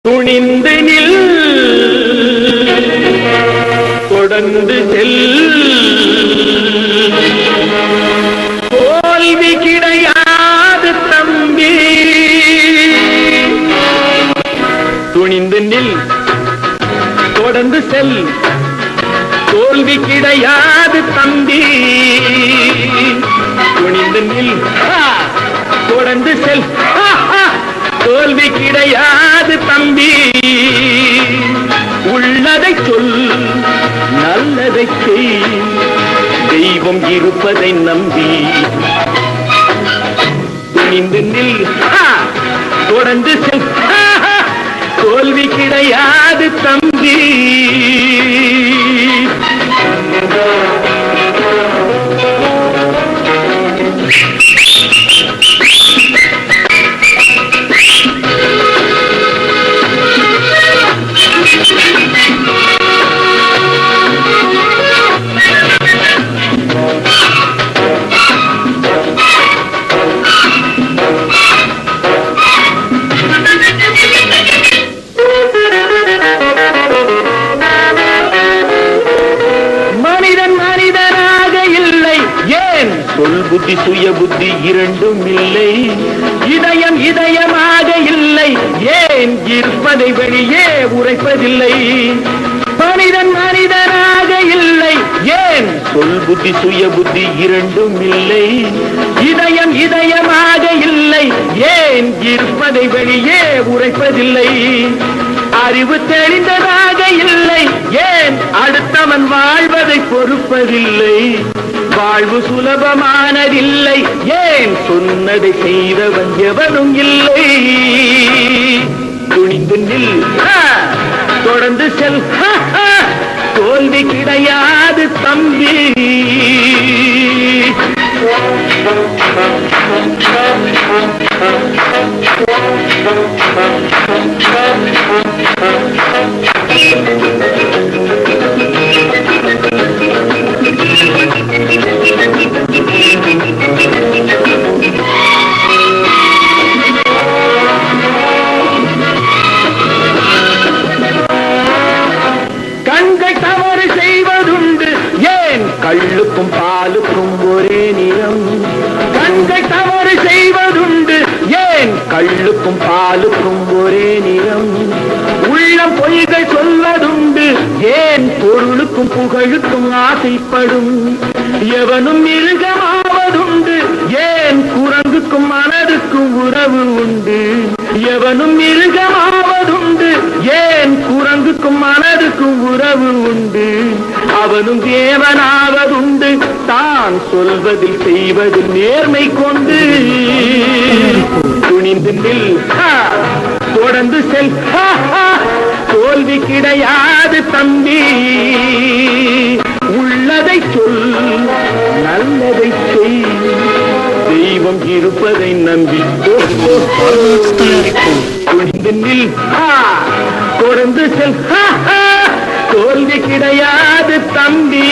துணிந்து நில், தொடர்ந்து செல், தோல்வி கிடையாது தம்பி. துணிந்து நில், தொடர்ந்து செல், தோல்வி கிடையாது தம்பி. துணிந்து நில், தொடர்ந்து செல், தோல்வி கிடையாது தம்பி. உள்ளதை சொல், நல்லதை செய், தெய்வம் இருப்பதை நம்பி. துணிந்து நில், தொடர்ந்து செல், தோல்வி கிடையாது தம்பி. சொல் புத்தி சுய புத்தி இரண்டும் இல்லை, இதயம் இதயமாக இல்லை, ஏன் இருப்பதை வெளியே உரைப்பதில்லை. மனிதன் மனிதனாக இல்லை, ஏன் சொல் புத்தி சுய புத்தி இரண்டும் இல்லை, இதயம் இதயமாக இல்லை, ஏன் இருப்பதை வெளியே உரைப்பதில்லை. அறிவு தெளிந்ததாக இல்லை, ஏன் அடுத்தவன் வாழ்வதை பொறுப்பதில்லை. வாழ்வு சுலபமானதில்லை, ஏன் சொன்னதை செய்தவன் எவனும் இல்லை. துணிந்து நில், தொடர்ந்து செல், தோல்வி கிடையாது தம்பி. கண்கள் தவறு செய்வதுண்டு, ஏன் கள்ளுக்கும் பாலுக்கும் ஒரே நிறம். கண்கள் தவறு செய்வதுண்டு, ஏன் கள்ளுக்கும் பாலுக்கும் ஒரே நிறம். உள்ளம் பொய்கள் சொல்வதுண்டு, ஏன் பொருளுக்கும் புகழுக்கும் ஆசைப்படும். எவனும் மிருகமாவதுண்டு, ஏன் குரங்குக்கும் மனதுக்கும் உறவு உண்டு. எவனும் மிருகமாவதுண்டு, ஏன் குரங்குக்கும் மனதுக்கும் உறவு உண்டு. அவனும் தேவனாவதுண்டு, தான் சொல்வதில் செய்வதில் நேர்மை கொண்டு. துணிந்து நில், தொடர்ந்து செல், தோல்வி கிடையாது தம்பி. உள்ளதை சொல், நல்லதை செய், தெய்வம் இருப்பதை நம்பி. துணிந்து நில், தொடர்ந்து செல், தோல்வி கிடையாது தம்பி.